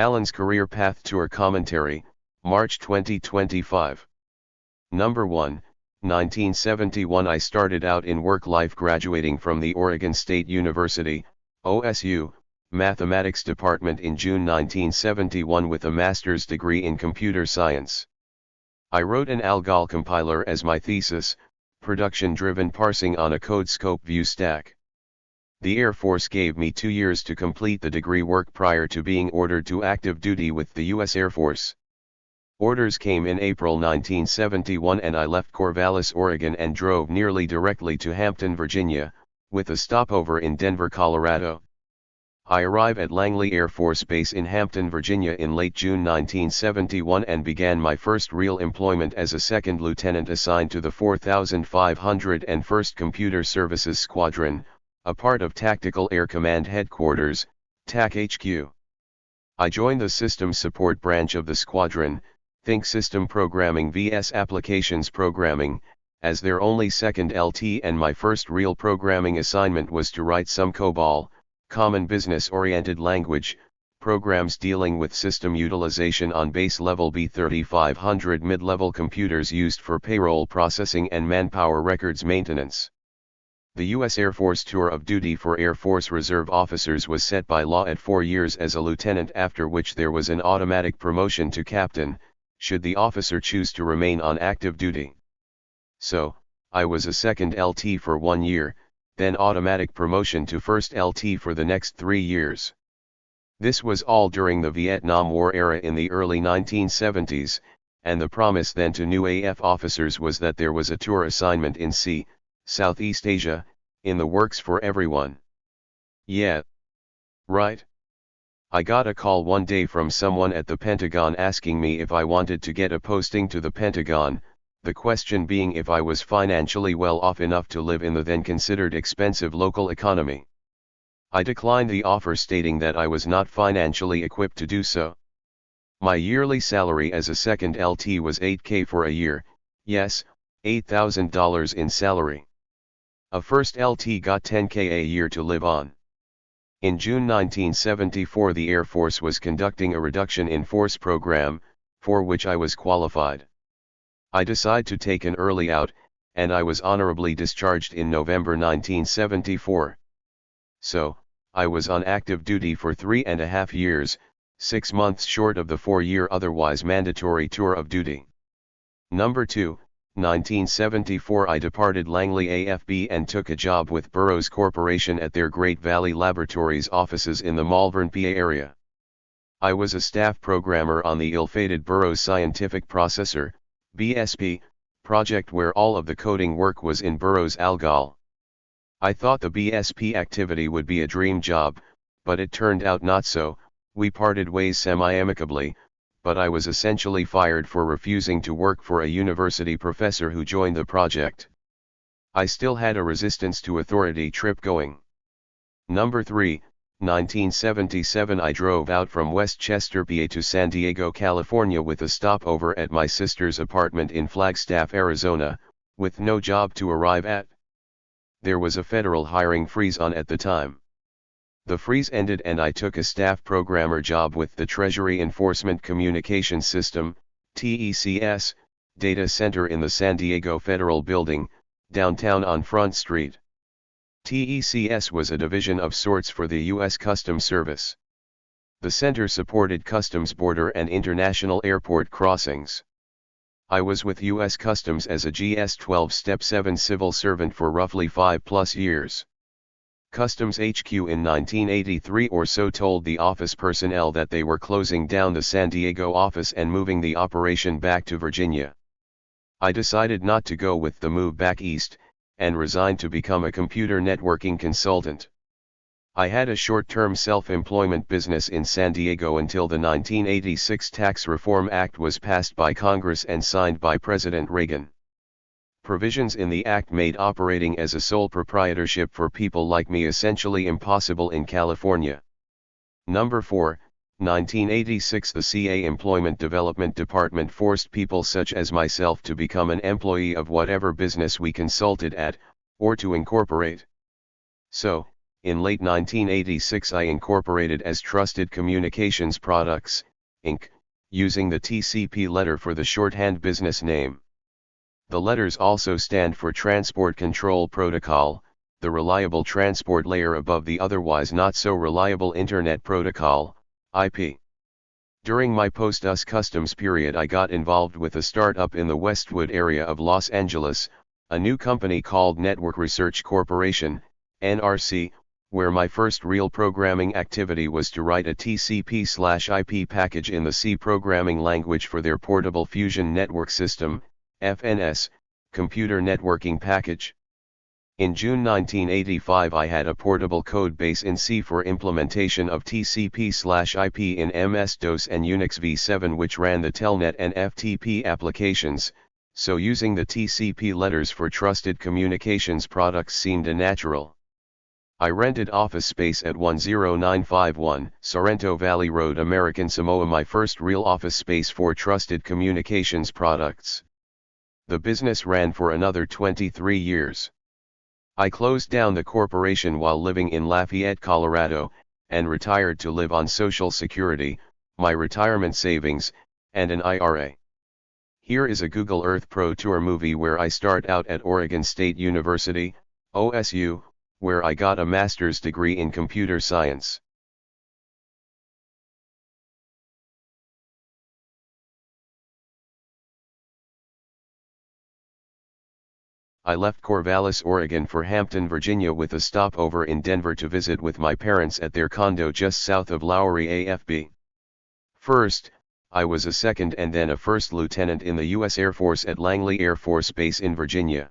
Allen's Career Path Tour Commentary, March 2025. Number 1, 1971 I started out in work life graduating from the Oregon State University, OSU, Mathematics Department in June 1971 with a master's degree in computer science. I wrote an ALGOL compiler as my thesis, production-driven parsing on a code scope view stack. The Air Force gave me 2 years to complete the degree work prior to being ordered to active duty with the U.S. Air Force. Orders came in April 1971 and I left Corvallis, Oregon and drove nearly directly to Hampton, Virginia, with a stopover in Denver, Colorado. I arrived at Langley Air Force Base in Hampton, Virginia in late June 1971 and began my first real employment as a second lieutenant assigned to the 4501st Computer Services Squadron, a part of Tactical Air Command Headquarters, TAC HQ. I joined the System Support Branch of the squadron, think System Programming vs Applications Programming, as their only second LT, and my first real programming assignment was to write some COBOL, Common Business-Oriented Language, programs dealing with system utilization on base-level B3500 mid-level computers used for payroll processing and manpower records maintenance. The U.S. Air Force tour of duty for Air Force Reserve officers was set by law at 4 years as a lieutenant, after which there was an automatic promotion to captain, should the officer choose to remain on active duty. So, I was a second LT for 1 year, then automatic promotion to first LT for the next 3 years. This was all during the Vietnam War era in the early 1970s, and the promise then to new AF officers was that there was a tour assignment in Southeast Asia, in the works for everyone. Yeah. Right? I got a call one day from someone at the Pentagon asking me if I wanted to get a posting to the Pentagon, the question being if I was financially well off enough to live in the then considered expensive local economy. I declined the offer, stating that I was not financially equipped to do so. My yearly salary as a second LT was $8,000 for a year, yes, $8,000 in salary. A first LT got $10,000 a year to live on. In June 1974 the Air Force was conducting a reduction in force program, for which I was qualified. I decided to take an early out, and I was honorably discharged in November 1974. So, I was on active duty for 3.5 years, 6 months short of the 4-year otherwise mandatory tour of duty. Number 2. 1974 I departed Langley AFB and took a job with Burroughs Corporation at their Great Valley Laboratories offices in the Malvern, PA area. I was a staff programmer on the ill-fated Burroughs Scientific Processor, BSP, project where all of the coding work was in Burroughs ALGOL. I thought the BSP activity would be a dream job, but it turned out not so. We parted ways semi-amicably, but I was essentially fired for refusing to work for a university professor who joined the project. I still had a resistance to authority trip going. Number 3, 1977 I drove out from Westchester, PA to San Diego, California with a stopover at my sister's apartment in Flagstaff, Arizona, with no job to arrive at. There was a federal hiring freeze on at the time. The freeze ended and I took a staff programmer job with the Treasury Enforcement Communications System, TECS, data center in the San Diego Federal Building, downtown on Front Street. TECS was a division of sorts for the U.S. Customs Service. The center supported customs border and international airport crossings. I was with U.S. Customs as a GS-12 Step 7 civil servant for roughly 5+ years. Customs HQ in 1983 or so told the office personnel that they were closing down the San Diego office and moving the operation back to Virginia. I decided not to go with the move back east, and resigned to become a computer networking consultant. I had a short-term self-employment business in San Diego until the 1986 Tax Reform Act was passed by Congress and signed by President Reagan. Provisions in the act made operating as a sole proprietorship for people like me essentially impossible in California. Number 4, 1986 The CA Employment Development Department forced people such as myself to become an employee of whatever business we consulted at, or to incorporate. So, In late 1986 I incorporated as Trusted Communications Products, Inc., using the TCP letter for the shorthand business name. The letters also stand for Transport Control Protocol, the reliable transport layer above the otherwise not so reliable Internet Protocol, IP. During my post-US customs period I got involved with a startup in the Westwood area of Los Angeles, a new company called Network Research Corporation, NRC, where my first real programming activity was to write a TCP/IP package in the C programming language for their Portable Fusion Network System, FNS, computer networking package. In June 1985 I had a portable code base in C for implementation of TCP/IP in MS-DOS and Unix v7 which ran the Telnet and FTP applications, so using the TCP letters for Trusted Communications Products seemed a natural. I rented office space at 10951 Sorrento Valley Road, American Samoa, my first real office space for Trusted Communications Products. The business ran for another 23 years. I closed down the corporation while living in Lafayette, Colorado, and retired to live on Social Security, my retirement savings, and an IRA. Here is a Google Earth Pro Tour movie where I start out at Oregon State University, OSU, where I got a master's degree in computer science. I left Corvallis, Oregon for Hampton, Virginia with a stopover in Denver to visit with my parents at their condo just south of Lowry AFB. First, I was a second and then a first lieutenant in the U.S. Air Force at Langley Air Force Base in Virginia.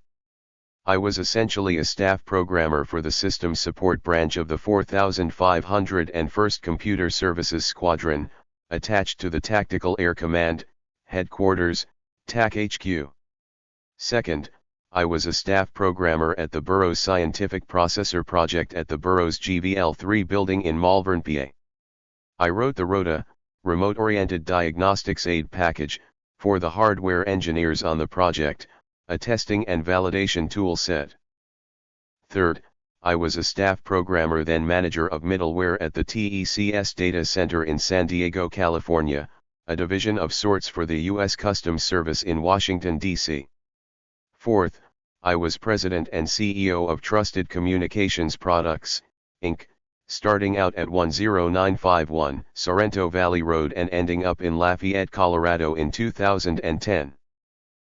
I was essentially a staff programmer for the System Support Branch of the 4501st Computer Services Squadron, attached to the Tactical Air Command, Headquarters, TAC HQ. Second, I was a staff programmer at the Burroughs Scientific Processor Project at the Burroughs GVL3 building in Malvern, PA. I wrote the ROTA, Remote Oriented Diagnostics Aid package, for the hardware engineers on the project, a testing and validation tool set. Third, I was a staff programmer then manager of middleware at the TECS data center in San Diego, California, a division of sorts for the U.S. Customs Service in Washington, D.C. Fourth, I was president and CEO of Trusted Communications Products, Inc., starting out at 10951 Sorrento Valley Road and ending up in Lafayette, Colorado in 2010.